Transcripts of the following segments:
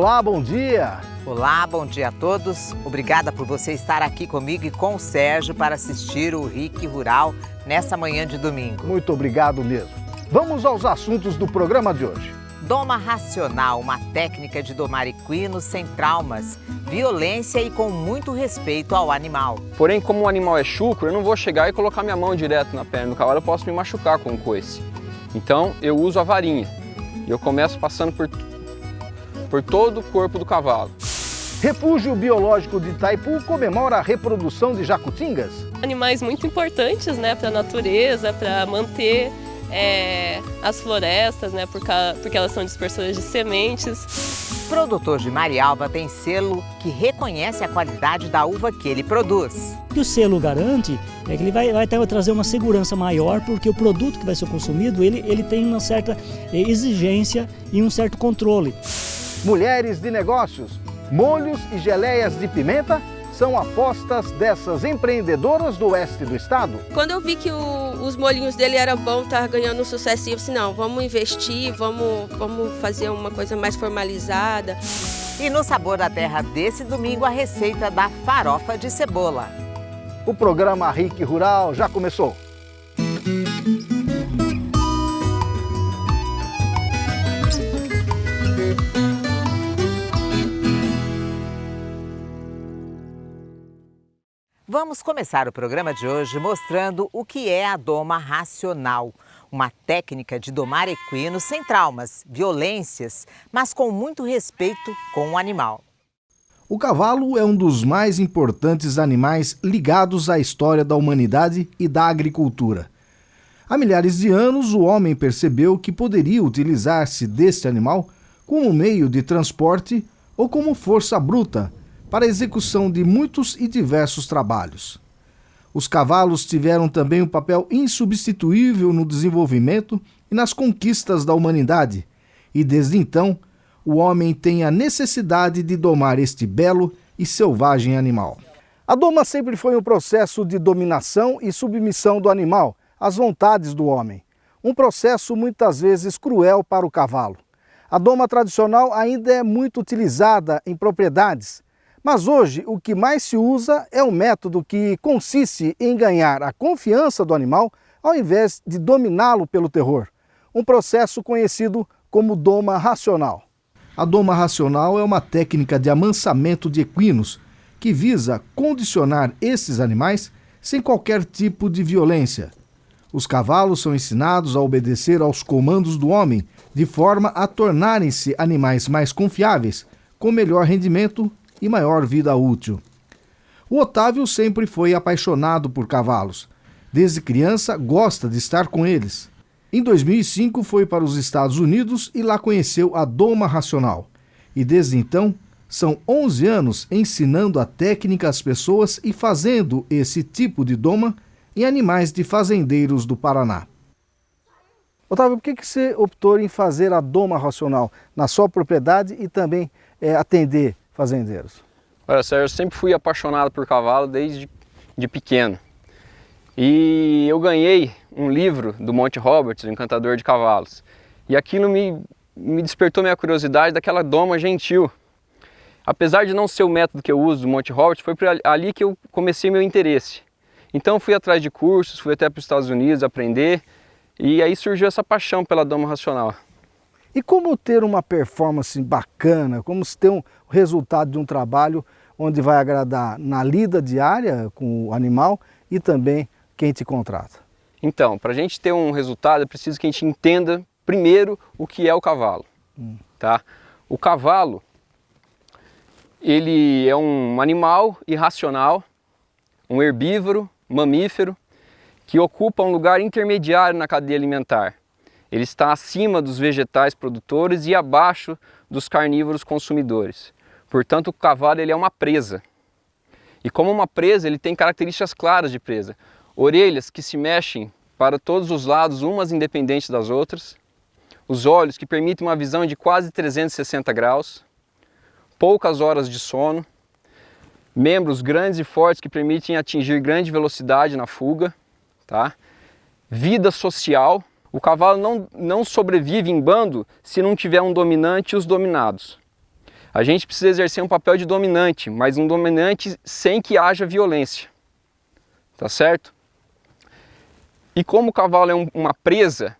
Olá, bom dia! Olá, bom dia a todos. Obrigada por você estar aqui comigo e com o Sérgio para assistir o RIC Rural nessa manhã de domingo. Muito obrigado mesmo. Vamos aos assuntos do programa de hoje. Doma racional, uma técnica de domar equinos sem traumas, violência e com muito respeito ao animal. Porém, como o animal é chucro, eu não vou chegar e colocar minha mão direto na perna do cavalo, eu posso me machucar com o coice. Então, eu uso a varinha e eu começo passando por todo o corpo do cavalo. Refúgio Biológico de Itaipu comemora a reprodução de jacutingas. Animais muito importantes, para a natureza, para manter as florestas, porque elas são dispersoras de sementes. O produtor de Marialva tem selo que reconhece a qualidade da uva que ele produz. O que o selo garante é que ele vai trazer uma segurança maior, porque o produto que vai ser consumido, ele tem uma certa exigência e um certo controle. Mulheres de negócios, molhos e geleias de pimenta são apostas dessas empreendedoras do oeste do estado. Quando eu vi que os molhinhos dele eram bons, estava ganhando um sucesso, eu disse, não, vamos investir, vamos fazer uma coisa mais formalizada. E no Sabor da Terra desse domingo, a receita da farofa de cebola. O programa RIC Rural já começou. Vamos começar o programa de hoje mostrando o que é a doma racional, uma técnica de domar equinos sem traumas, violências, mas com muito respeito com o animal. O cavalo é um dos mais importantes animais ligados à história da humanidade e da agricultura. Há milhares de anos, o homem percebeu que poderia utilizar-se deste animal como meio de transporte ou como força bruta para a execução de muitos e diversos trabalhos. Os cavalos tiveram também um papel insubstituível no desenvolvimento e nas conquistas da humanidade, e desde então, o homem tem a necessidade de domar este belo e selvagem animal. A doma sempre foi um processo de dominação e submissão do animal às vontades do homem, um processo muitas vezes cruel para o cavalo. A doma tradicional ainda é muito utilizada em propriedades, mas hoje o que mais se usa é um método que consiste em ganhar a confiança do animal ao invés de dominá-lo pelo terror, um processo conhecido como doma racional. A doma racional é uma técnica de amansamento de equinos que visa condicionar esses animais sem qualquer tipo de violência. Os cavalos são ensinados a obedecer aos comandos do homem de forma a tornarem-se animais mais confiáveis, com melhor rendimento e maior vida útil. O Otávio sempre foi apaixonado por cavalos. Desde criança, gosta de estar com eles. Em 2005, foi para os Estados Unidos e lá conheceu a doma racional. E desde então, são 11 anos ensinando a técnica às pessoas e fazendo esse tipo de doma em animais de fazendeiros do Paraná. Otávio, por que você optou em fazer a doma racional na sua propriedade e também atender fazendeiros? Olha, Sérgio, eu sempre fui apaixonado por cavalo desde pequeno. E eu ganhei um livro do Monty Roberts, o Encantador de Cavalos. E aquilo me despertou minha curiosidade daquela doma gentil. Apesar de não ser o método que eu uso do Monty Roberts, foi ali que eu comecei meu interesse. Então fui atrás de cursos, fui até para os Estados Unidos aprender, e aí surgiu essa paixão pela doma racional. E como ter uma performance bacana, como ter um resultado de um trabalho onde vai agradar na lida diária com o animal e também quem te contrata? Então, para a gente ter um resultado, é preciso que a gente entenda primeiro o que é o cavalo. Tá? O cavalo, ele é um animal irracional, um herbívoro, mamífero, que ocupa um lugar intermediário na cadeia alimentar. Ele está acima dos vegetais produtores e abaixo dos carnívoros consumidores. Portanto, o cavalo ele é uma presa. E como uma presa, ele tem características claras de presa. Orelhas que se mexem para todos os lados, umas independentes das outras. Os olhos que permitem uma visão de quase 360 graus. Poucas horas de sono. Membros grandes e fortes que permitem atingir grande velocidade na fuga. Tá? Vida social. O cavalo não sobrevive em bando se não tiver um dominante e os dominados. A gente precisa exercer um papel de dominante, mas um dominante sem que haja violência, tá certo? E como o cavalo é uma presa,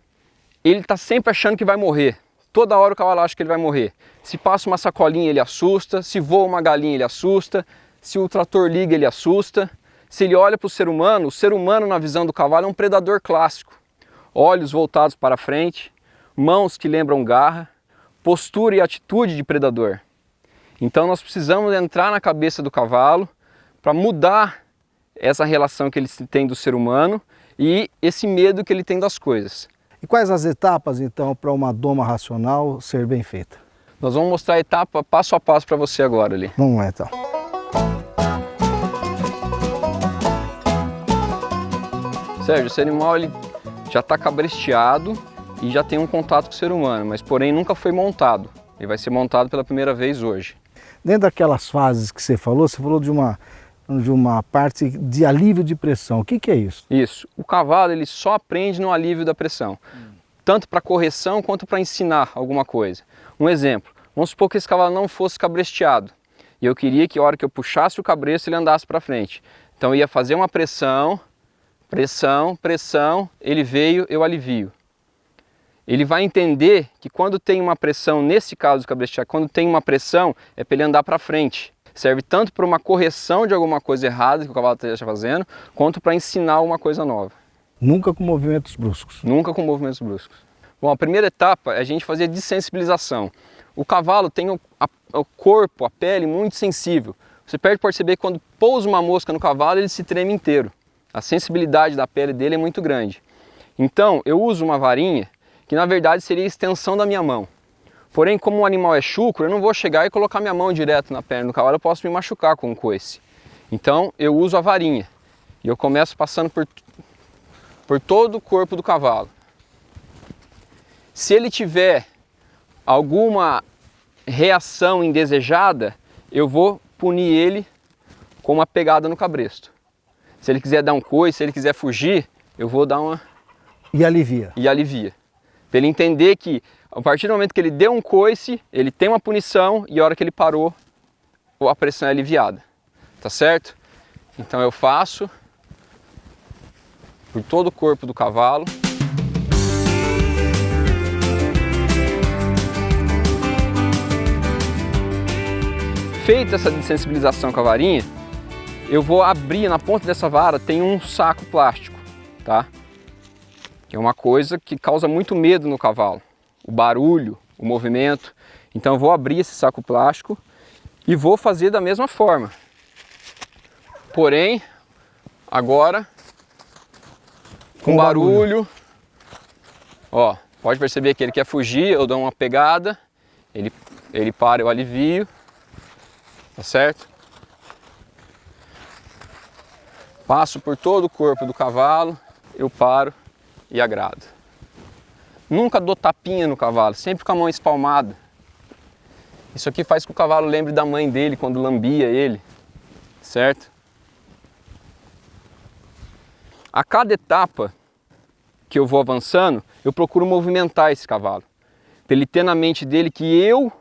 ele está sempre achando que vai morrer. Toda hora o cavalo acha que ele vai morrer. Se passa uma sacolinha, ele assusta. Se voa uma galinha, ele assusta. Se o trator liga, ele assusta. Se ele olha para o ser humano na visão do cavalo é um predador clássico. Olhos voltados para frente, mãos que lembram garra, postura e atitude de predador. Então nós precisamos entrar na cabeça do cavalo para mudar essa relação que ele tem do ser humano e esse medo que ele tem das coisas. E quais as etapas, então, para uma doma racional ser bem feita? Nós vamos mostrar a etapa passo a passo para você agora ali. Vamos lá, então. Sérgio, esse animal ele já está cabresteado e já tem um contato com o ser humano, mas porém nunca foi montado. Ele vai ser montado pela primeira vez hoje. Dentro daquelas fases que você falou de uma parte de alívio de pressão. O que é isso? Isso. O cavalo ele só aprende no alívio da pressão, tanto para correção quanto para ensinar alguma coisa. Um exemplo, vamos supor que esse cavalo não fosse cabresteado e eu queria que a hora que eu puxasse o cabresto ele andasse para frente. Então eu ia fazer uma pressão, pressão, pressão, ele veio, eu alivio. Ele vai entender que quando tem uma pressão, nesse caso do cabresteado, quando tem uma pressão é para ele andar para frente. Serve tanto para uma correção de alguma coisa errada que o cavalo esteja fazendo, quanto para ensinar uma coisa nova. Nunca com movimentos bruscos. Nunca com movimentos bruscos. Bom, a primeira etapa é a gente fazer a dessensibilização. O cavalo tem o corpo, a pele muito sensível. Você pode perceber que quando pousa uma mosca no cavalo, ele se treme inteiro. A sensibilidade da pele dele é muito grande. Então, eu uso uma varinha que na verdade seria a extensão da minha mão. Porém, como o animal é chucro, eu não vou chegar e colocar minha mão direto na perna do cavalo, eu posso me machucar com um coice. Então, eu uso a varinha e eu começo passando por todo o corpo do cavalo. Se ele tiver alguma reação indesejada, eu vou punir ele com uma pegada no cabresto. Se ele quiser dar um coice, se ele quiser fugir, eu vou dar uma... E alivia. E alivia. Para ele entender que a partir do momento que ele deu um coice, ele tem uma punição e a hora que ele parou, a pressão é aliviada. Tá certo? Então eu faço por todo o corpo do cavalo. Feita essa desensibilização com a varinha, eu vou abrir, na ponta dessa vara tem um saco plástico, tá? Que é uma coisa que causa muito medo no cavalo. O barulho, o movimento. Então eu vou abrir esse saco plástico e vou fazer da mesma forma. Porém, agora com barulho. Ó, pode perceber que ele quer fugir, eu dou uma pegada, ele para, eu alivio. Tá certo? Passo por todo o corpo do cavalo, eu paro e agrado. Nunca dou tapinha no cavalo, sempre com a mão espalmada. Isso aqui faz com que o cavalo lembre da mãe dele quando lambia ele, certo? A cada etapa que eu vou avançando, eu procuro movimentar esse cavalo. Para ele ter na mente dele que eu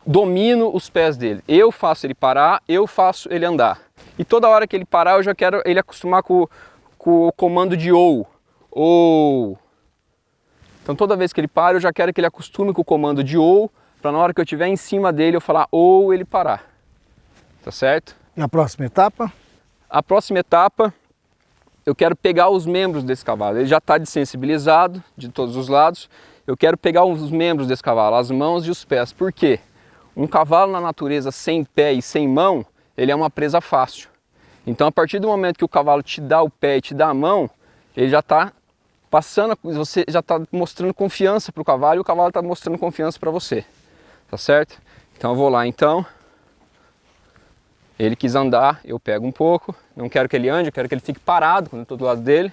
domino os pés dele. Eu faço ele parar, eu faço ele andar. E toda hora que ele parar, eu já quero ele acostumar com o comando de ou. Então toda vez que ele para, eu já quero que ele acostume com o comando de ou, para na hora que eu estiver em cima dele, eu falar ou ele parar. Tá certo? E a próxima etapa? A próxima etapa, eu quero pegar os membros desse cavalo. Ele já está desensibilizado de todos os lados. Eu quero pegar os membros desse cavalo, as mãos e os pés. Por quê? Um cavalo na natureza sem pé e sem mão, ele é uma presa fácil. Então a partir do momento que o cavalo te dá o pé e te dá a mão, ele já está passando, você já está mostrando confiança para o cavalo e o cavalo está mostrando confiança para você. Tá certo? Então eu vou lá então. Ele quis andar, eu pego um pouco. Não quero que ele ande, eu quero que ele fique parado quando eu estou do lado dele.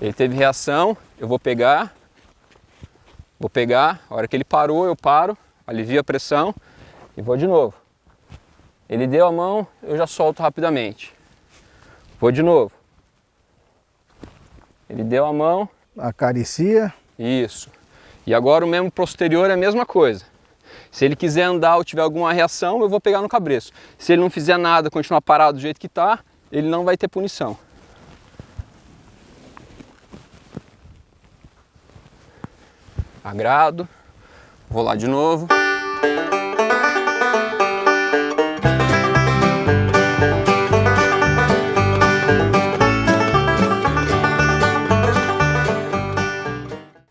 Ele teve reação, eu vou pegar. A hora que ele parou, eu paro, alivio a pressão e vou de novo. Ele deu a mão, eu já solto rapidamente. Vou de novo. Ele deu a mão. Acaricia. Isso. E agora o membro posterior é a mesma coisa. Se ele quiser andar ou tiver alguma reação, eu vou pegar no cabresto. Se ele não fizer nada, continuar parado do jeito que está, ele não vai ter punição. Agrado. Vou lá de novo.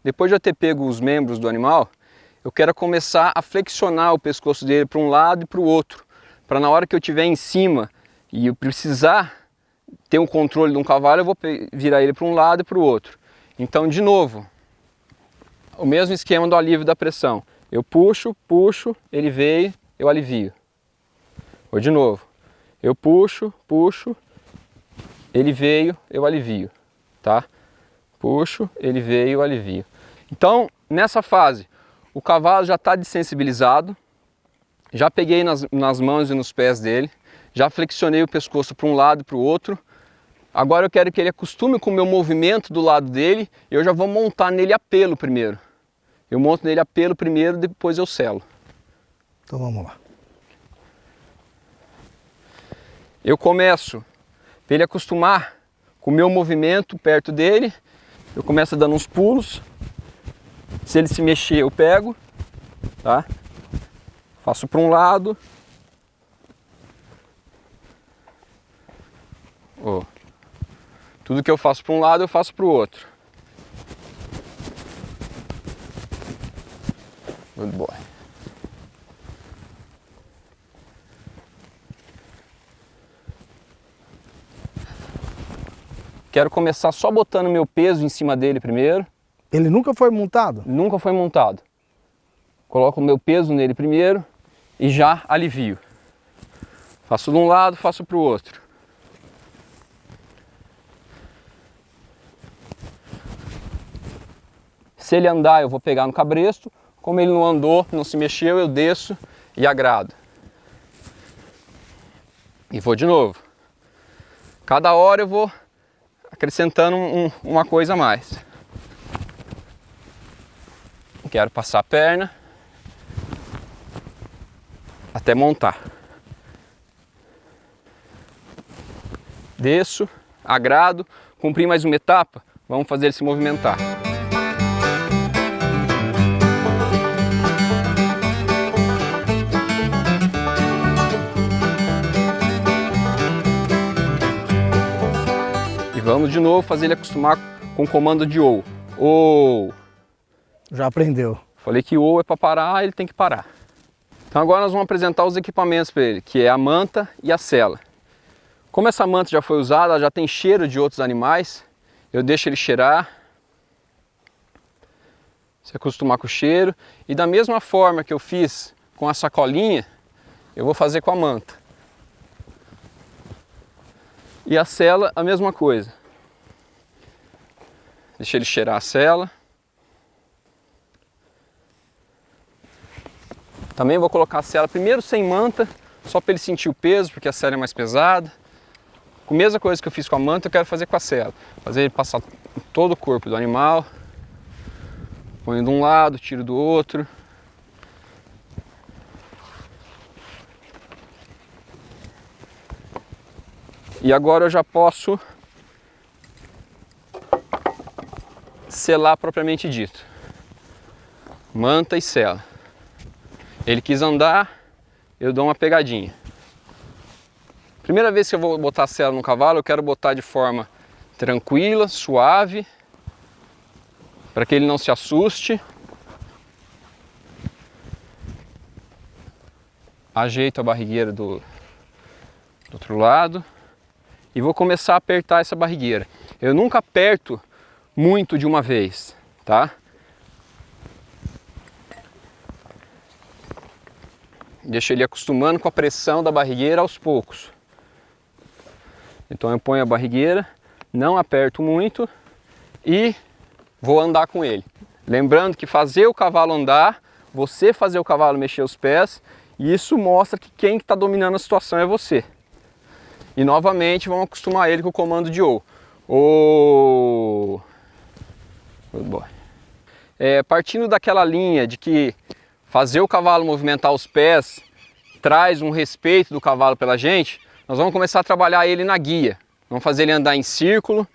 Depois de eu ter pego os membros do animal, eu quero começar a flexionar o pescoço dele para um lado e para o outro, para na hora que eu estiver em cima e eu precisar ter um controle de um cavalo, eu vou virar ele para um lado e para o outro. Então, de novo, o mesmo esquema do alívio da pressão. Eu puxo, puxo, ele veio, eu alivio. Ou de novo, eu puxo, puxo, ele veio, eu alivio, tá? Puxo, ele veio, eu alivio. Então, nessa fase, o cavalo já está desensibilizado, já peguei nas mãos e nos pés dele, já flexionei o pescoço para um lado e para o outro. Agora eu quero que ele acostume com o meu movimento do lado dele e eu já vou montar nele a pelo primeiro. Eu monto nele a pelo primeiro, depois eu selo. Então vamos lá. Eu começo, para ele acostumar com o meu movimento perto dele, eu começo dando uns pulos. Se ele se mexer, eu pego, tá? Faço para um lado. Oh. Tudo que eu faço para um lado, eu faço para o outro. Good boy. Quero começar só botando meu peso em cima dele primeiro. Ele nunca foi montado? Nunca foi montado. Coloco o meu peso nele primeiro e já alivio. Faço de um lado, faço para o outro. Se ele andar, eu vou pegar no cabresto. Como ele não andou, não se mexeu, eu desço e agrado. E vou de novo. Cada hora eu vou acrescentando uma coisa a mais. Quero passar a perna até montar. Desço, agrado, cumpri mais uma etapa, vamos fazer ele se movimentar. E vamos de novo fazer ele acostumar com o comando de ou. Ou. Já aprendeu. Falei que ou é para parar, ele tem que parar. Então agora nós vamos apresentar os equipamentos para ele, que é a manta e a sela. Como essa manta já foi usada, ela já tem cheiro de outros animais, eu deixo ele cheirar, se acostumar com o cheiro. E da mesma forma que eu fiz com a sacolinha, eu vou fazer com a manta. E a sela, a mesma coisa. Deixa ele cheirar a sela. Também vou colocar a sela primeiro sem manta, só para ele sentir o peso, porque a sela é mais pesada. A mesma coisa que eu fiz com a manta, eu quero fazer com a sela. Fazer ele passar todo o corpo do animal. Ponho de um lado, tiro do outro. E agora eu já posso selar propriamente dito. Manta e sela. Ele quis andar, eu dou uma pegadinha. Primeira vez que eu vou botar a sela no cavalo, eu quero botar de forma tranquila, suave, para que ele não se assuste. Ajeito a barrigueira do outro lado e vou começar a apertar essa barrigueira. Eu nunca aperto muito de uma vez, tá? Deixo ele acostumando com a pressão da barrigueira aos poucos. Então eu ponho a barrigueira, não aperto muito e vou andar com ele. Lembrando que fazer o cavalo andar, você fazer o cavalo mexer os pés, isso mostra que quem está dominando a situação é você. E novamente vamos acostumar ele com o comando de ou. Good boy. partindo daquela linha de que fazer o cavalo movimentar os pés traz um respeito do cavalo pela gente, nós vamos começar a trabalhar ele na guia. Vamos fazer ele andar em círculo,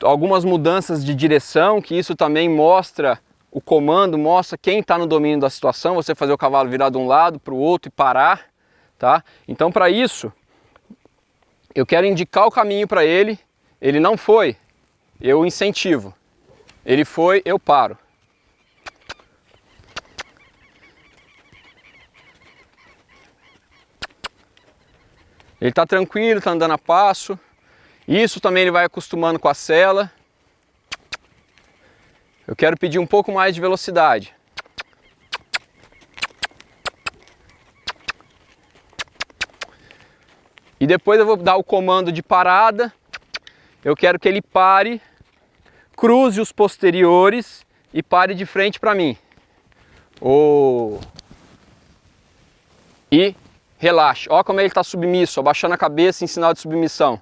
algumas mudanças de direção, que isso também mostra o comando, mostra quem está no domínio da situação, você fazer o cavalo virar de um lado para o outro e parar, tá? Então, para isso, eu quero indicar o caminho para ele. Ele não foi, eu incentivo. Ele foi, eu paro. Ele está tranquilo, está andando a passo. Isso também ele vai acostumando com a sela. Eu quero pedir um pouco mais de velocidade. E depois eu vou dar o comando de parada. Eu quero que ele pare, cruze os posteriores e pare de frente para mim. E relaxe. Olha como ele está submisso, abaixando a cabeça em sinal de submissão.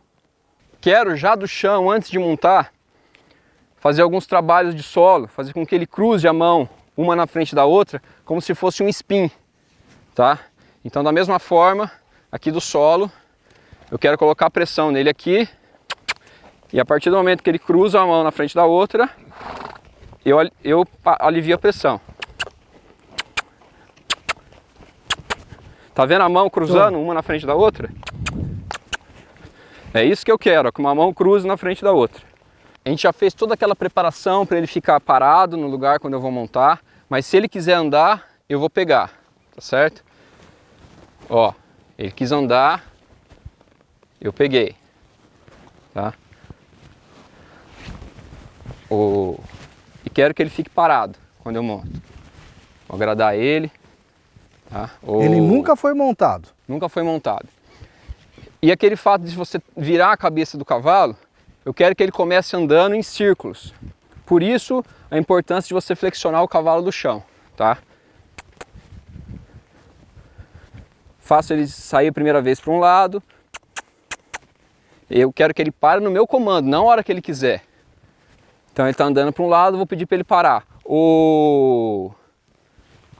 Quero já do chão, antes de montar, fazer alguns trabalhos de solo, fazer com que ele cruze a mão uma na frente da outra, como se fosse um spin, tá? Então, da mesma forma, aqui do solo, eu quero colocar pressão nele aqui, e a partir do momento que ele cruza a mão na frente da outra, eu alivio a pressão. Tá vendo a mão cruzando uma na frente da outra? É isso que eu quero, ó, que uma mão cruze na frente da outra. A gente já fez toda aquela preparação para ele ficar parado no lugar quando eu vou montar, mas se ele quiser andar, eu vou pegar, tá certo? Ó, ele quis andar, eu peguei, tá? E quero que ele fique parado quando eu monto. Vou agradar ele. Tá? Ele nunca foi montado? Nunca foi montado. E aquele fato de você virar a cabeça do cavalo, eu quero que ele comece andando em círculos. Por isso, a importância de você flexionar o cavalo do chão, tá? Faço ele sair a primeira vez para um lado. Eu quero que ele pare no meu comando, não a hora que ele quiser. Então ele está andando para um lado, eu vou pedir para ele parar.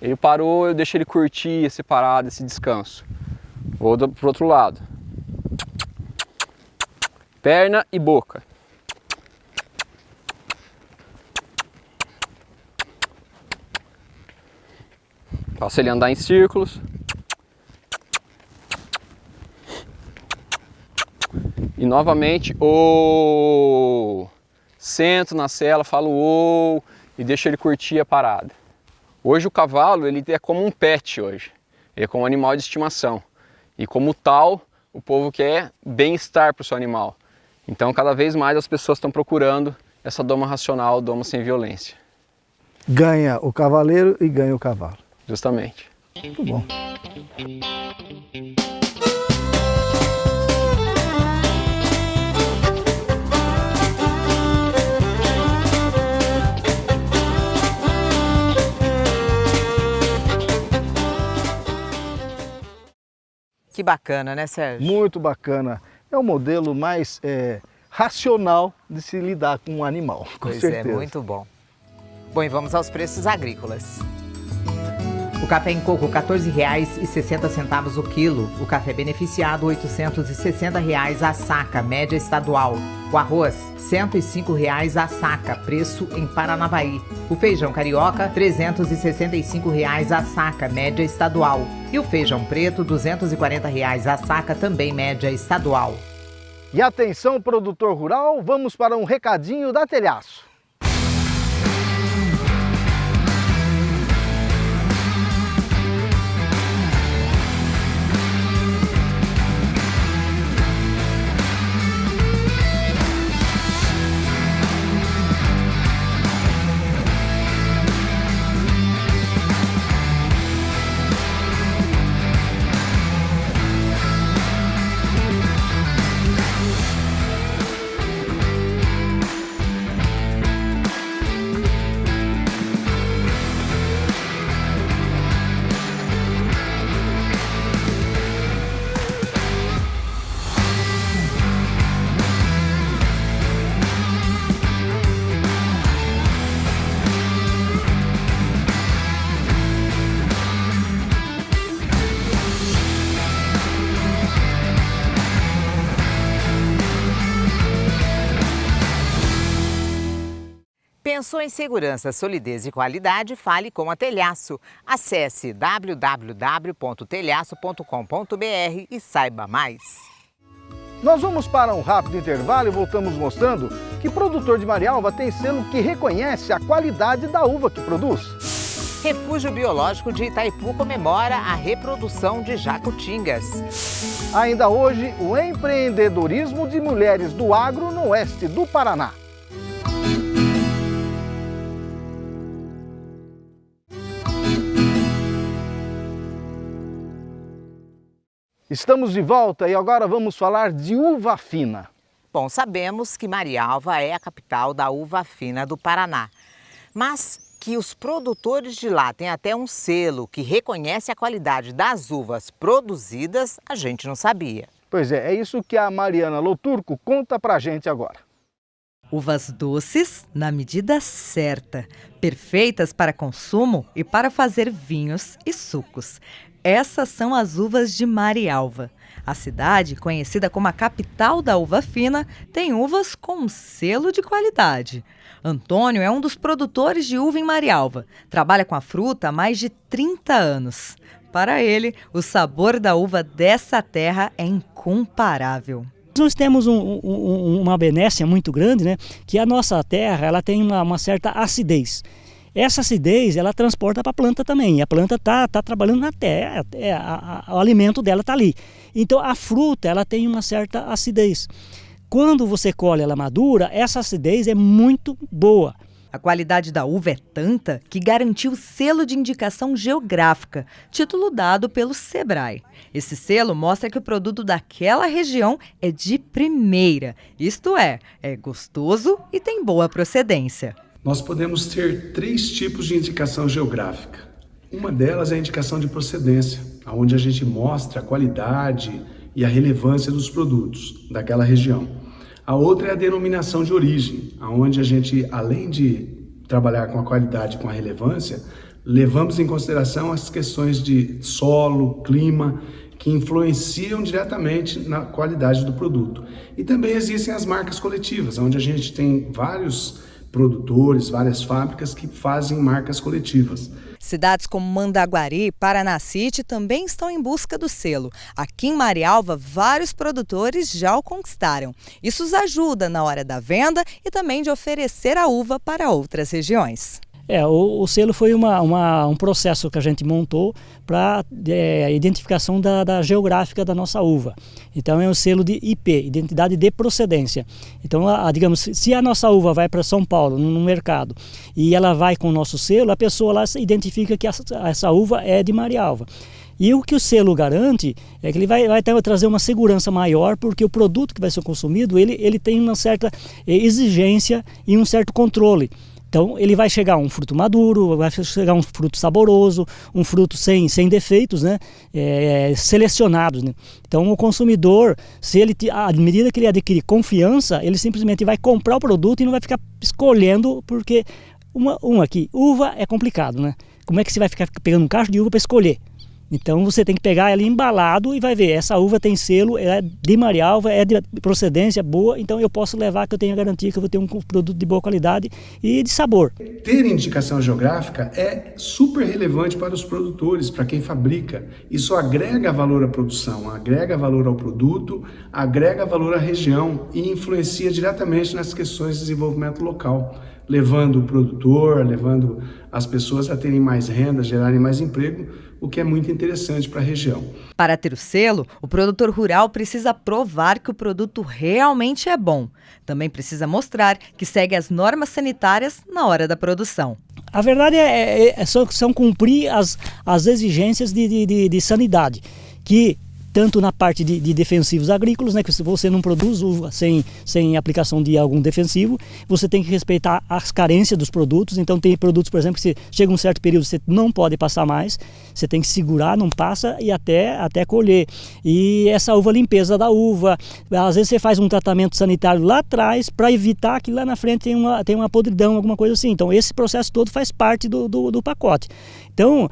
Ele parou, eu deixo ele curtir esse parado, esse descanso. Vou para o outro lado. Perna e boca. Faço ele andar em círculos. E novamente, sento na sela, falo e deixo ele curtir a parada. Hoje o cavalo ele é como um pet hoje. Ele é como um animal de estimação. E como tal, o povo quer bem-estar para o seu animal. Então, cada vez mais as pessoas estão procurando essa doma racional, doma sem violência. Ganha o cavaleiro e ganha o cavalo. Justamente. Muito bom. Que bacana, né, Sérgio? Muito bacana. É o modelo mais racional de se lidar com um animal, com Pois certeza. é, muito bom. Bom, e vamos aos preços agrícolas. O café em coco, R$ 14,60 o quilo. O café beneficiado, R$ 860 a saca, média estadual. O arroz, R$ 105 a saca, preço em Paranavaí. O feijão carioca, R$ 365 a saca, média estadual. E o feijão preto, R$ 240 a saca, também média estadual. E atenção, produtor rural, vamos para um recadinho da Telhaço. Pensou em segurança, solidez e qualidade? Fale com a Telhaço. Acesse www.telhaço.com.br e saiba mais. Nós vamos para um rápido intervalo e voltamos mostrando que produtor de Marialva tem selo que reconhece a qualidade da uva que produz. Refúgio Biológico de Itaipu comemora a reprodução de jacutingas. Ainda hoje, o empreendedorismo de mulheres do agro no oeste do Paraná. Estamos de volta e agora vamos falar de uva fina. Bom, sabemos que Marialva é a capital da uva fina do Paraná, mas que os produtores de lá têm até um selo que reconhece a qualidade das uvas produzidas, a gente não sabia. Pois é isso que a Mariana Loturco conta pra gente agora. Uvas doces na medida certa, perfeitas para consumo e para fazer vinhos e sucos. Essas são as uvas de Marialva. A cidade, conhecida como a capital da uva fina, tem uvas com selo de qualidade. Antônio é um dos produtores de uva em Marialva. Trabalha com a fruta há mais de 30 anos. Para ele, o sabor da uva dessa terra é incomparável. Nós temos uma benécia muito grande, né? Que a nossa terra ela tem uma certa acidez. Essa acidez ela transporta para a planta também. E a planta tá trabalhando na terra, o alimento dela está ali. Então a fruta ela tem uma certa acidez. Quando você colhe ela madura, essa acidez é muito boa. A qualidade da uva é tanta que garantiu o selo de indicação geográfica, título dado pelo Sebrae. Esse selo mostra que o produto daquela região é de primeira, isto é gostoso e tem boa procedência. Nós podemos ter 3 tipos de indicação geográfica. Uma delas é a indicação de procedência, onde a gente mostra a qualidade e a relevância dos produtos daquela região. A outra é a denominação de origem, onde a gente, além de trabalhar com a qualidade e com a relevância, levamos em consideração as questões de solo, clima, que influenciam diretamente na qualidade do produto. E também existem as marcas coletivas, onde a gente tem vários produtores, várias fábricas que fazem marcas coletivas. Cidades como Mandaguari e Paranacite também estão em busca do selo. Aqui em Marialva, vários produtores já o conquistaram. Isso os ajuda na hora da venda e também de oferecer a uva para outras regiões. O selo foi um processo que a gente montou para identificação da geográfica da nossa uva. Então é um selo de IP, Identidade de Procedência. Então, digamos, se a nossa uva vai para São Paulo, no mercado, e ela vai com o nosso selo, a pessoa lá identifica que essa uva é de Marialva. E o que o selo garante é que ele vai trazer uma segurança maior, porque o produto que vai ser consumido, ele tem uma certa exigência e um certo controle. Então ele vai chegar um fruto maduro, vai chegar um fruto saboroso, um fruto sem defeitos, né? Selecionados. Né? Então o consumidor, à medida que ele adquire confiança, ele simplesmente vai comprar o produto e não vai ficar escolhendo, porque aqui, uva é complicado, né? Como é que você vai ficar pegando um cacho de uva para escolher? Então você tem que pegar ela embalado e vai ver, essa uva tem selo, é de Marialva, é de procedência boa, então eu posso levar que eu tenho a garantia que eu vou ter um produto de boa qualidade e de sabor. Ter indicação geográfica é super relevante para os produtores, para quem fabrica. Isso agrega valor à produção, agrega valor ao produto, agrega valor à região e influencia diretamente nas questões de desenvolvimento local, levando o produtor, levando as pessoas a terem mais renda, gerarem mais emprego, o que é muito interessante para a região. Para ter o selo, o produtor rural precisa provar que o produto realmente é bom. Também precisa mostrar que segue as normas sanitárias na hora da produção. A verdade são cumprir as exigências de sanidade, que tanto na parte de defensivos agrícolas, né, que se você não produz uva sem aplicação de algum defensivo, você tem que respeitar as carências dos produtos. Então tem produtos, por exemplo, que você chega um certo período, você não pode passar mais, você tem que segurar, não passa e até colher. E essa limpeza da uva, às vezes você faz um tratamento sanitário lá atrás para evitar que lá na frente tem uma podridão, alguma coisa assim. Então esse processo todo faz parte do pacote. Então,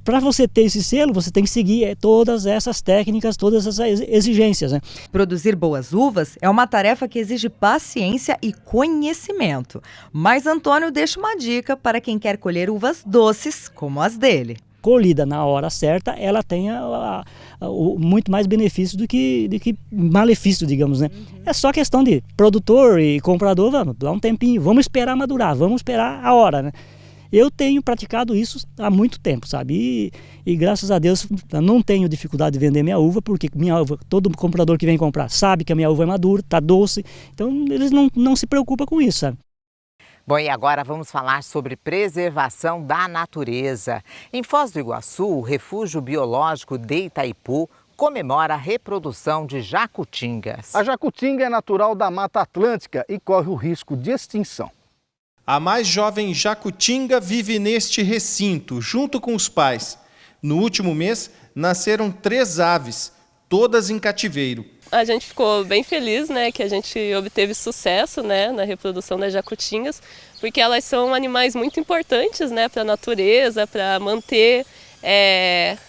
para você ter esse selo, você tem que seguir todas essas técnicas, todas essas exigências, né? Produzir boas uvas é uma tarefa que exige paciência e conhecimento. Mas Antônio deixa uma dica para quem quer colher uvas doces como as dele. Colhida na hora certa, ela tem muito mais benefício do que malefício, digamos, né? É só questão de produtor e comprador, vamos dar um tempinho, vamos esperar madurar, vamos esperar a hora, né? Eu tenho praticado isso há muito tempo, sabe? E graças a Deus não tenho dificuldade de vender minha uva, porque minha uva, todo comprador que vem comprar sabe que a minha uva é madura, está doce, então eles não se preocupam com isso, sabe? Bom, e agora vamos falar sobre preservação da natureza. Em Foz do Iguaçu, o Refúgio Biológico de Itaipu comemora a reprodução de jacutingas. A jacutinga é natural da Mata Atlântica e corre o risco de extinção. A mais jovem jacutinga vive neste recinto, junto com os pais. No último mês, nasceram 3 aves, todas em cativeiro. A gente ficou bem feliz, né, que a gente obteve sucesso, né, na reprodução das jacutingas, porque elas são animais muito importantes, né, para a natureza, para manter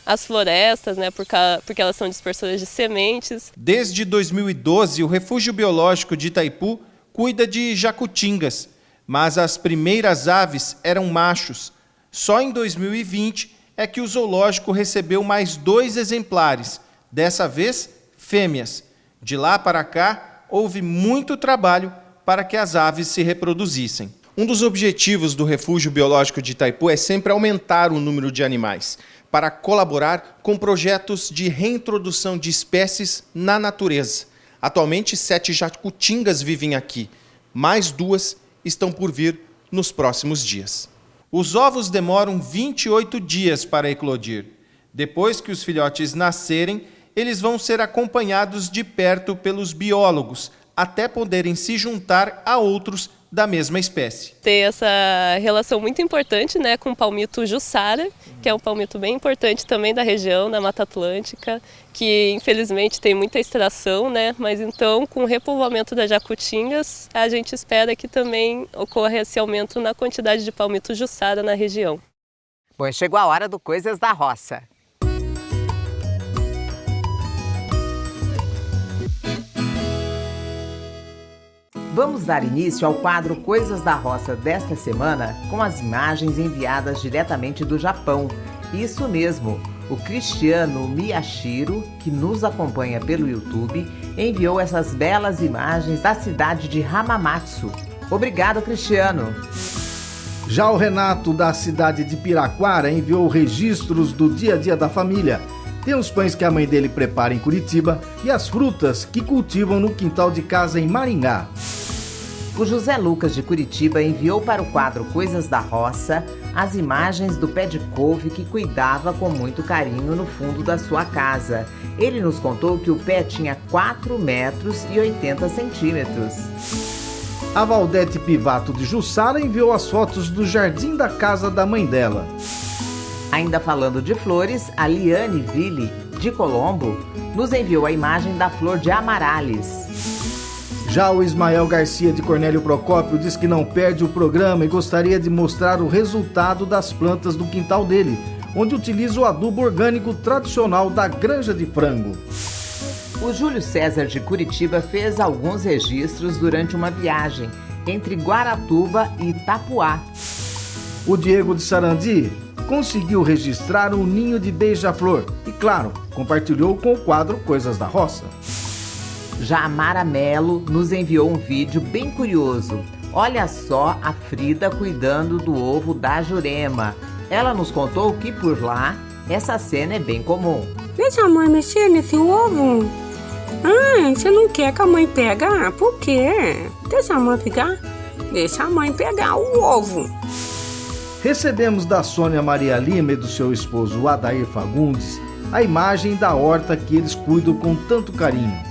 as florestas, né, porque elas são dispersoras de sementes. Desde 2012, o Refúgio Biológico de Itaipu cuida de jacutingas, mas as primeiras aves eram machos. Só em 2020 é que o zoológico recebeu mais 2 exemplares, dessa vez fêmeas. De lá para cá, houve muito trabalho para que as aves se reproduzissem. Um dos objetivos do Refúgio Biológico de Itaipu é sempre aumentar o número de animais, para colaborar com projetos de reintrodução de espécies na natureza. Atualmente, 7 jacutingas vivem aqui, mais 2 estão por vir nos próximos dias. Os ovos demoram 28 dias para eclodir. Depois que os filhotes nascerem, eles vão ser acompanhados de perto pelos biólogos, até poderem se juntar a outros da mesma espécie. Tem essa relação muito importante, né, com o palmito Jussara, que é um palmito bem importante também da região, da Mata Atlântica, que infelizmente tem muita extração, né, mas então com o repovoamento das jacutingas, a gente espera que também ocorra esse aumento na quantidade de palmito Jussara na região. Bom, chegou a hora do Coisas da Roça. Vamos dar início ao quadro Coisas da Roça desta semana com as imagens enviadas diretamente do Japão. Isso mesmo, o Cristiano Miyashiro, que nos acompanha pelo YouTube, enviou essas belas imagens da cidade de Hamamatsu. Obrigado, Cristiano! Já o Renato, da cidade de Piraquara, enviou registros do dia a dia da família. Tem os pães que a mãe dele prepara em Curitiba e as frutas que cultivam no quintal de casa em Maringá. O José Lucas de Curitiba enviou para o quadro Coisas da Roça as imagens do pé de couve que cuidava com muito carinho no fundo da sua casa. Ele nos contou que o pé tinha 4 metros e 80 centímetros. A Valdete Pivato de Jussara enviou as fotos do jardim da casa da mãe dela. Ainda falando de flores, a Liane Ville, de Colombo, nos enviou a imagem da flor de amarales. Já o Ismael Garcia de Cornélio Procópio diz que não perde o programa e gostaria de mostrar o resultado das plantas do quintal dele, onde utiliza o adubo orgânico tradicional da Granja de Frango. O Júlio César de Curitiba fez alguns registros durante uma viagem entre Guaratuba e Itapuá. O Diego de Sarandi conseguiu registrar um ninho de beija-flor e, claro, compartilhou com o quadro Coisas da Roça. Já a Mara Mello nos enviou um vídeo bem curioso. Olha só a Frida cuidando do ovo da Jurema. Ela nos contou que por lá essa cena é bem comum. Deixa a mãe mexer nesse ovo. Você não quer que a mãe pegue? Por quê? Deixa a mãe pegar. Deixa a mãe pegar o ovo. Recebemos da Sônia Maria Lima e do seu esposo Adair Fagundes a imagem da horta que eles cuidam com tanto carinho.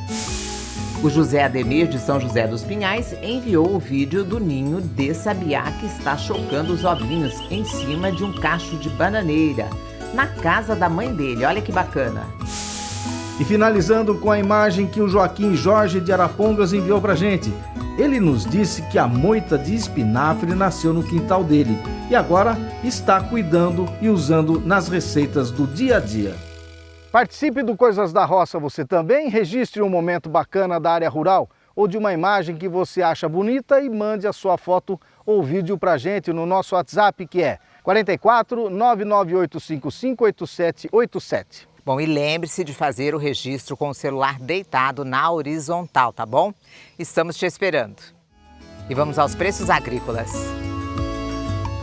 O José Ademir de São José dos Pinhais enviou o vídeo do ninho de sabiá que está chocando os ovinhos em cima de um cacho de bananeira, na casa da mãe dele. Olha que bacana! E finalizando com a imagem que o Joaquim Jorge de Arapongas enviou pra gente. Ele nos disse que a moita de espinafre nasceu no quintal dele e agora está cuidando e usando nas receitas do dia a dia. Participe do Coisas da Roça você também, registre um momento bacana da área rural ou de uma imagem que você acha bonita e mande a sua foto ou vídeo para a gente no nosso WhatsApp, que é 44 99855 8787. Bom, e lembre-se de fazer o registro com o celular deitado na horizontal, tá bom? Estamos te esperando. E vamos aos preços agrícolas.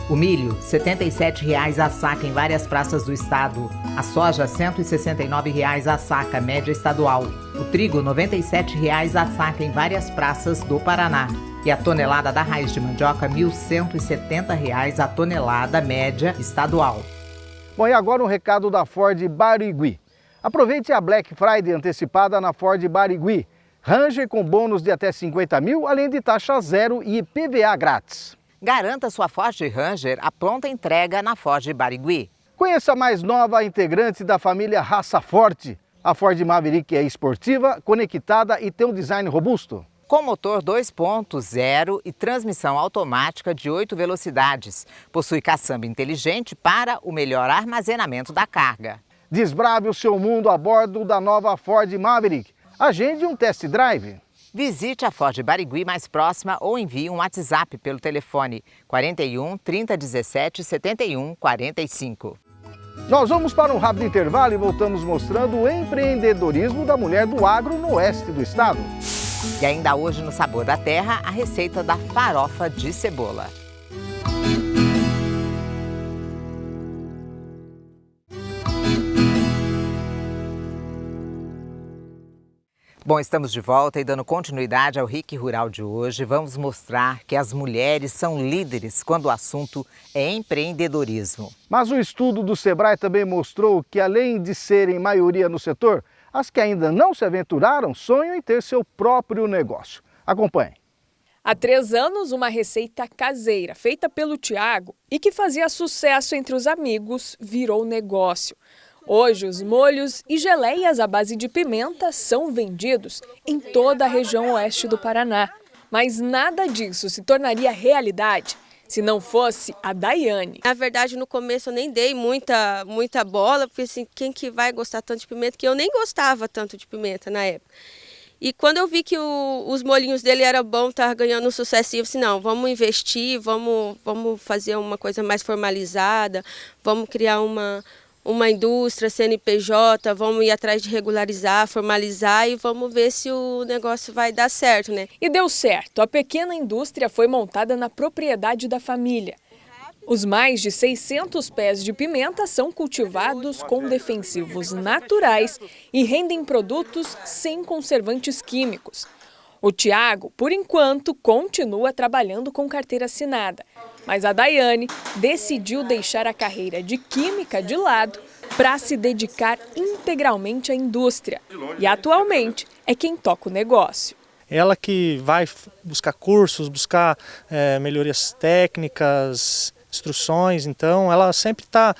O milho, R$ 77,00 a saca em várias praças do estado. A soja, R$ 169,00 a saca, média estadual. O trigo, R$ 97,00 a saca em várias praças do Paraná. E a tonelada da raiz de mandioca, R$ 1.170,00 a tonelada, média estadual. Bom, e agora um recado da Ford Barigui. Aproveite a Black Friday antecipada na Ford Barigui. Ranger com bônus de até 50 mil, além de taxa zero e IPVA grátis. Garanta sua Ford Ranger à pronta entrega na Ford Barigui. Conheça a mais nova integrante da família Raça Forte. A Ford Maverick é esportiva, conectada e tem um design robusto. Com motor 2.0 e transmissão automática de 8 velocidades. Possui caçamba inteligente para o melhor armazenamento da carga. Desbrave o seu mundo a bordo da nova Ford Maverick. Agende um test drive. Visite a Ford Barigui mais próxima ou envie um WhatsApp pelo telefone 41 3017 71 45. Nós vamos para um rápido intervalo e voltamos mostrando o empreendedorismo da mulher do agro no oeste do estado. E ainda hoje no Sabor da Terra, a receita da farofa de cebola. Bom, estamos de volta e dando continuidade ao RIC Rural de hoje, vamos mostrar que as mulheres são líderes quando o assunto é empreendedorismo. Mas o estudo do Sebrae também mostrou que, além de serem maioria no setor, as que ainda não se aventuraram sonham em ter seu próprio negócio. Acompanhe. Há 3 anos, uma receita caseira feita pelo Tiago e que fazia sucesso entre os amigos virou negócio. Hoje, os molhos e geleias à base de pimenta são vendidos em toda a região oeste do Paraná. Mas nada disso se tornaria realidade se não fosse a Daiane. Na verdade, no começo eu nem dei muita bola, porque assim, quem que vai gostar tanto de pimenta? Que eu nem gostava tanto de pimenta na época. E quando eu vi que os molhinhos dele eram bons, estava ganhando um sucesso, eu disse, não, vamos investir, vamos fazer uma coisa mais formalizada, vamos criar uma indústria, CNPJ, vamos ir atrás de regularizar, formalizar e vamos ver se o negócio vai dar certo, né? E deu certo. A pequena indústria foi montada na propriedade da família. Os mais de 600 pés de pimenta são cultivados com defensivos naturais e rendem produtos sem conservantes químicos. O Tiago, por enquanto, continua trabalhando com carteira assinada, mas a Daiane decidiu deixar a carreira de química de lado para se dedicar integralmente à indústria. E atualmente é quem toca o negócio. Ela que vai buscar cursos, buscar melhorias técnicas, instruções, então ela sempre tá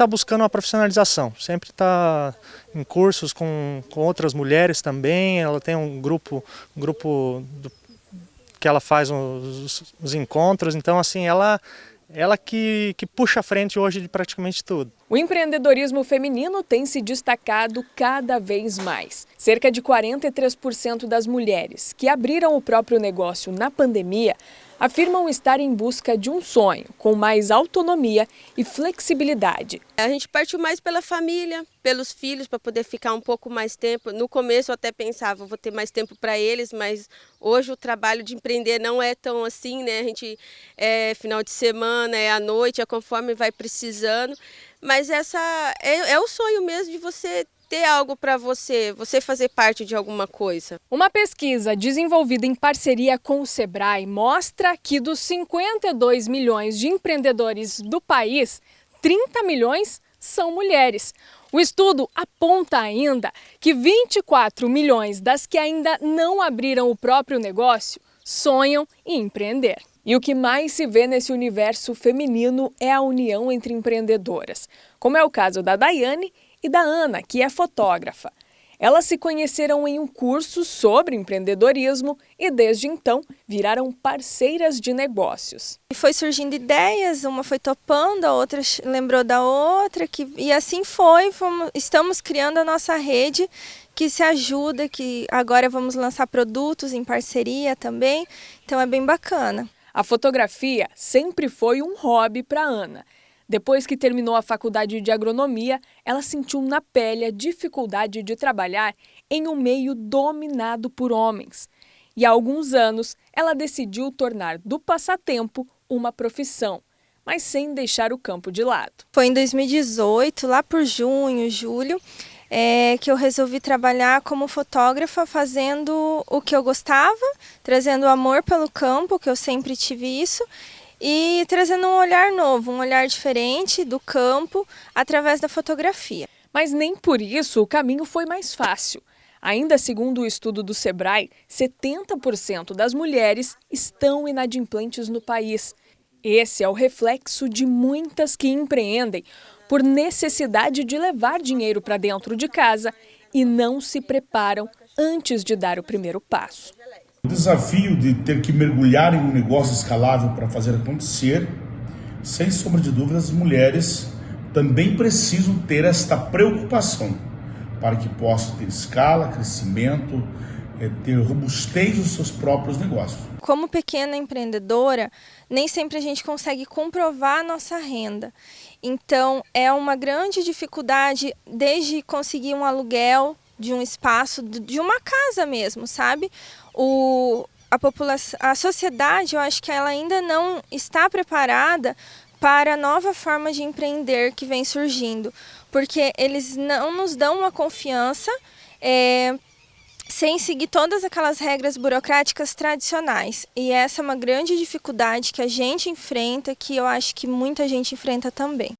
buscando uma profissionalização, sempre está em cursos com outras mulheres também. Ela tem um grupo que ela faz os encontros, então assim, ela que puxa a frente hoje de praticamente tudo. O empreendedorismo feminino tem se destacado cada vez mais. Cerca de 43% das mulheres que abriram o próprio negócio na pandemia afirmam estar em busca de um sonho com mais autonomia e flexibilidade. A gente partiu mais pela família, pelos filhos, para poder ficar um pouco mais tempo. No começo eu até pensava, vou ter mais tempo para eles, mas hoje o trabalho de empreender não é tão assim, né? A gente final de semana, à noite, conforme vai precisando. Mas essa é o sonho mesmo de você ter algo para você fazer parte de alguma coisa. Uma pesquisa desenvolvida em parceria com o Sebrae mostra que dos 52 milhões de empreendedores do país, 30 milhões são mulheres. O estudo aponta ainda que 24 milhões das que ainda não abriram o próprio negócio sonham em empreender. E o que mais se vê nesse universo feminino é a união entre empreendedoras, como é o caso da Daiane e da Ana, que é fotógrafa. Elas se conheceram em um curso sobre empreendedorismo e, desde então, viraram parceiras de negócios. Foi surgindo ideias, uma foi topando, a outra lembrou da outra, e assim estamos criando a nossa rede que se ajuda, que agora vamos lançar produtos em parceria também, então é bem bacana. A fotografia sempre foi um hobby para Ana. Depois que terminou a faculdade de agronomia, ela sentiu na pele a dificuldade de trabalhar em um meio dominado por homens. E há alguns anos, ela decidiu tornar do passatempo uma profissão, mas sem deixar o campo de lado. Foi em 2018, lá por junho, julho, que eu resolvi trabalhar como fotógrafa, fazendo o que eu gostava, trazendo amor pelo campo, que eu sempre tive isso, e trazendo um olhar novo, um olhar diferente do campo através da fotografia. Mas nem por isso o caminho foi mais fácil. Ainda segundo o estudo do Sebrae, 70% das mulheres estão inadimplentes no país. Esse é o reflexo de muitas que empreendem por necessidade de levar dinheiro para dentro de casa e não se preparam antes de dar o primeiro passo. O desafio de ter que mergulhar em um negócio escalável para fazer acontecer, sem sombra de dúvidas, as mulheres também precisam ter esta preocupação para que possam ter escala, crescimento, ter robustez dos seus próprios negócios. Como pequena empreendedora, nem sempre a gente consegue comprovar a nossa renda. Então, é uma grande dificuldade desde conseguir um aluguel de um espaço, de uma casa mesmo, sabe? A sociedade, eu acho que ela ainda não está preparada para a nova forma de empreender que vem surgindo, porque eles não nos dão uma confiança sem seguir todas aquelas regras burocráticas tradicionais. E essa é uma grande dificuldade que a gente enfrenta, que eu acho que muita gente enfrenta também.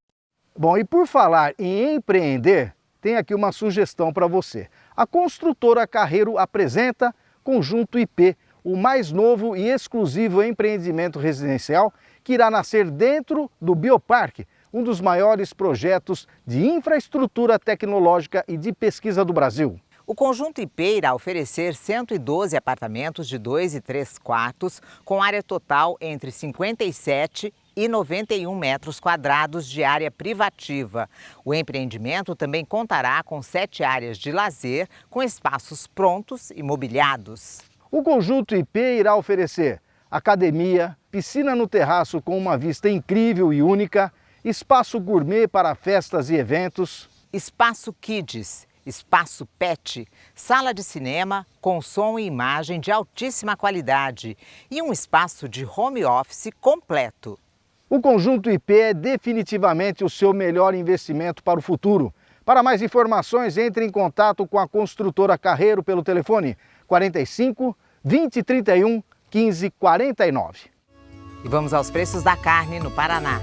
Bom, e por falar em empreender, tem aqui uma sugestão para você. A construtora Carreiro apresenta Conjunto IP, o mais novo e exclusivo empreendimento residencial que irá nascer dentro do Bioparque, um dos maiores projetos de infraestrutura tecnológica e de pesquisa do Brasil. O Conjunto IP irá oferecer 112 apartamentos de 2 e 3 quartos, com área total entre 57 e 91 metros quadrados de área privativa. O empreendimento também contará com 7 áreas de lazer, com espaços prontos e mobiliados. O Conjunto IP irá oferecer academia, piscina no terraço com uma vista incrível e única, espaço gourmet para festas e eventos, espaço kids, espaço pet, sala de cinema com som e imagem de altíssima qualidade e um espaço de home office completo. O Conjunto IP é definitivamente o seu melhor investimento para o futuro. Para mais informações, entre em contato com a construtora Carreiro pelo telefone 45 2031 1549. E vamos aos preços da carne no Paraná.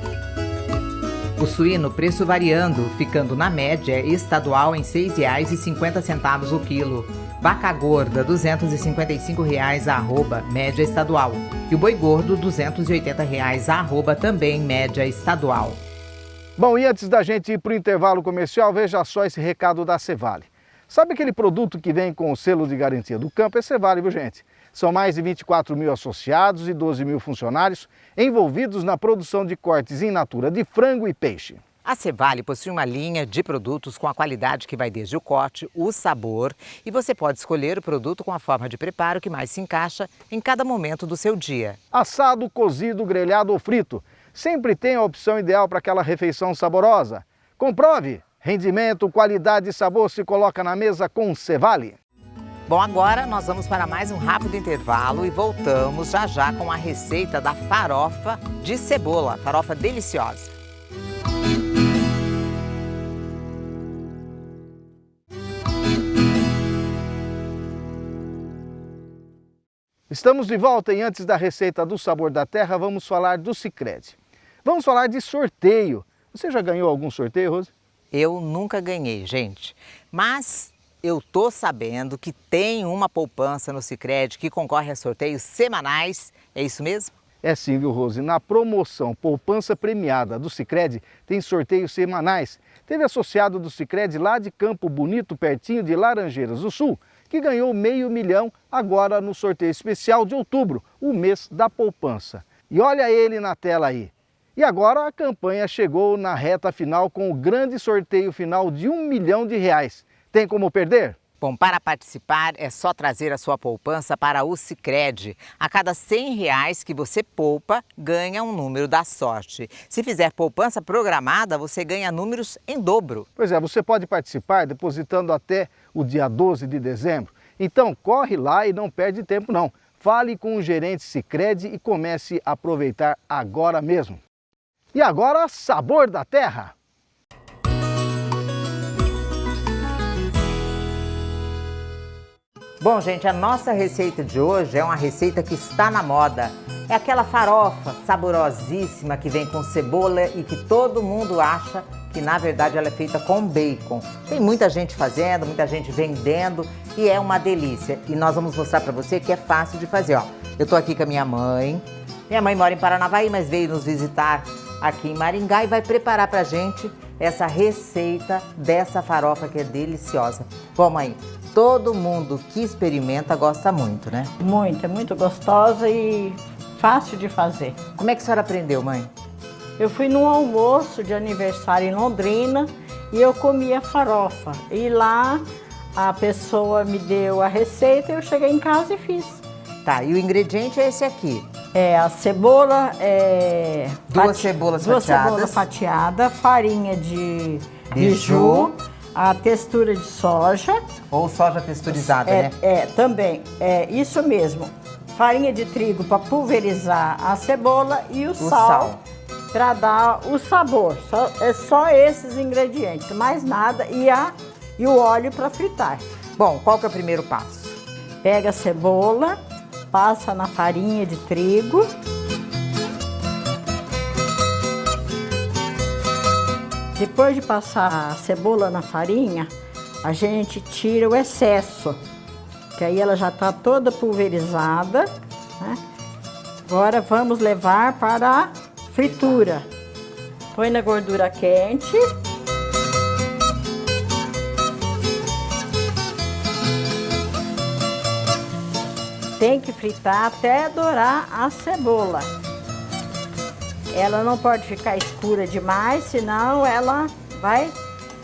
O suíno, preço variando, ficando na média estadual em R$ 6,50 o quilo. Vaca gorda, R$ 255 arroba, média estadual. E o boi gordo, R$ 280 arroba, também média estadual. Bom, e antes da gente ir para o intervalo comercial, veja só esse recado da Cevale. Sabe aquele produto que vem com o selo de garantia do campo? É Cevale, viu, gente? São mais de 24 mil associados e 12 mil funcionários envolvidos na produção de cortes in natura de frango e peixe. A Cevale possui uma linha de produtos com a qualidade que vai desde o corte, o sabor, e você pode escolher o produto com a forma de preparo que mais se encaixa em cada momento do seu dia. Assado, cozido, grelhado ou frito, sempre tem a opção ideal para aquela refeição saborosa. Comprove! Rendimento, qualidade e sabor se coloca na mesa com Cevale. Bom, agora nós vamos para mais um rápido intervalo e voltamos já já com a receita da farofa de cebola, farofa deliciosa. Estamos de volta e antes da receita do Sabor da Terra, vamos falar do Sicredi. Vamos falar de sorteio. Você já ganhou algum sorteio, Rose? Eu nunca ganhei, gente, mas eu tô sabendo que tem uma poupança no Sicredi que concorre a sorteios semanais, é isso mesmo? É sim, viu, Rose? Na promoção Poupança Premiada do Sicredi tem sorteios semanais. Teve associado do Sicredi lá de Campo Bonito, pertinho de Laranjeiras do Sul, que ganhou R$500 mil agora no sorteio especial de outubro, o mês da poupança. E olha ele na tela aí. E agora a campanha chegou na reta final com o grande sorteio final de R$1 milhão. Tem como perder? Bom, para participar é só trazer a sua poupança para o Sicredi. A cada R$100 que você poupa, ganha um número da sorte. Se fizer poupança programada, você ganha números em dobro. Pois é, você pode participar depositando até o dia 12 de dezembro. Então, corre lá e não perde tempo não. Fale com o gerente Sicredi e comece a aproveitar agora mesmo. E agora, sabor da terra! Bom, gente, a nossa receita de hoje é uma receita que está na moda. É aquela farofa saborosíssima que vem com cebola e que todo mundo acha que, na verdade, ela é feita com bacon. Tem muita gente fazendo, muita gente vendendo e é uma delícia. E nós vamos mostrar para você que é fácil de fazer, ó. Eu tô aqui com a minha mãe. Minha mãe mora em Paranavaí, mas veio nos visitar aqui em Maringá e vai preparar pra gente essa receita dessa farofa que é deliciosa. Bom, mãe, todo mundo que experimenta gosta muito, né? Muito, é muito gostosa e fácil de fazer. Como é que a senhora aprendeu, mãe? Eu fui num almoço de aniversário em Londrina e eu comi a farofa. E lá a pessoa me deu a receita e eu cheguei em casa e fiz. Tá, e o ingrediente é esse aqui. É a cebola, duas cebolas fatiadas, farinha de biju, a textura de soja. Ou soja texturizada, né? Também, isso mesmo. Farinha de trigo para pulverizar a cebola e o sal. Para dar o sabor. É só esses ingredientes, mais nada. E o óleo para fritar. Bom, qual que é o primeiro passo? Pega a cebola, passa na farinha de trigo. Depois de passar a cebola na farinha, a gente tira o excesso, que aí ela já está toda pulverizada, né? Agora vamos levar para a fritura. Põe na gordura quente. Tem que fritar até dourar a cebola. Ela não pode ficar escura demais, senão ela vai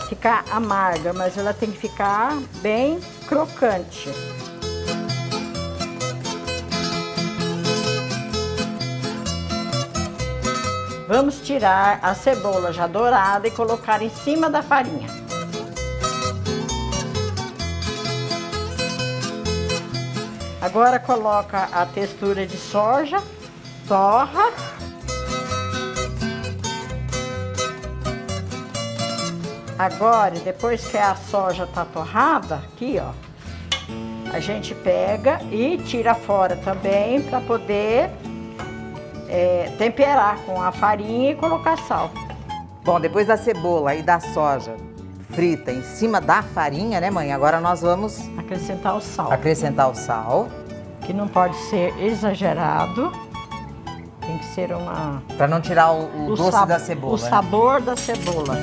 ficar amarga, mas ela tem que ficar bem crocante. Vamos tirar a cebola já dourada e colocar em cima da farinha. Agora coloca a textura de soja, torra. Agora, depois que a soja tá torrada, aqui ó, a gente pega e tira fora também para poder temperar com a farinha e colocar sal. Bom, depois da cebola e da soja frita em cima da farinha, né, mãe? Agora nós vamos acrescentar o sal. Acrescentar o sal. Que não pode ser exagerado. Tem que ser uma... Para não tirar o doce da cebola. O sabor da cebola.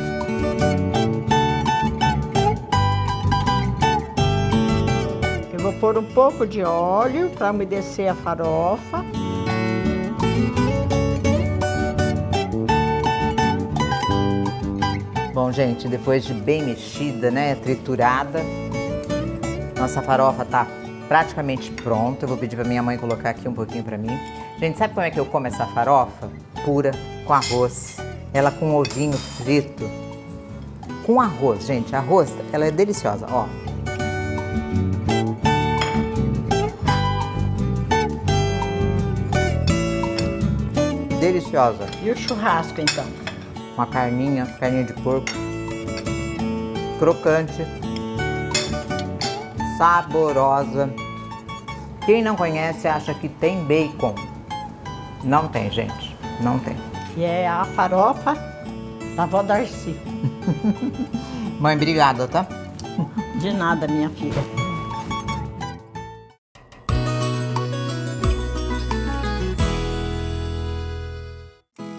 Eu vou pôr um pouco de óleo para umedecer a farofa. Bom, gente, depois de bem mexida, né, triturada, nossa farofa tá praticamente pronta. Eu vou pedir para minha mãe colocar aqui um pouquinho para mim. Gente, sabe como é que eu como essa farofa? Pura, com arroz. Ela com ovinho frito. Com arroz, gente. Arroz, ela é deliciosa, ó. Deliciosa. E o churrasco, então? Uma carninha de porco. Crocante. Saborosa. Quem não conhece acha que tem bacon. Não tem, gente. Não tem. E é a farofa da avó Darcy. Mãe, obrigada, tá? De nada, minha filha.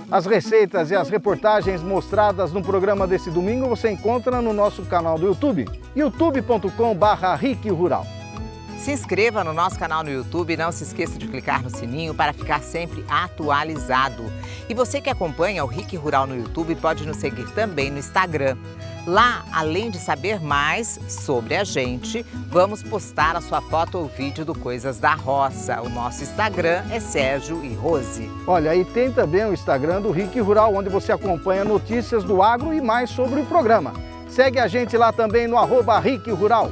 As receitas e as reportagens mostradas no programa desse domingo você encontra no nosso canal do YouTube, youtube.com/RIC-Rural. Se inscreva no nosso canal no YouTube e não se esqueça de clicar no sininho para ficar sempre atualizado. E você que acompanha o RIC Rural no YouTube pode nos seguir também no Instagram. Lá, além de saber mais sobre a gente, vamos postar a sua foto ou vídeo do Coisas da Roça. O nosso Instagram é Sérgio e Rose. Olha, e tem também o Instagram do RIC Rural, onde você acompanha notícias do agro e mais sobre o programa. Segue a gente lá também no @RIC Rural.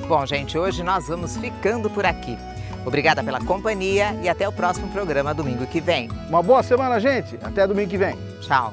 Bom, gente, hoje nós vamos ficando por aqui. Obrigada pela companhia e até o próximo programa domingo que vem. Uma boa semana, gente. Até domingo que vem. Tchau.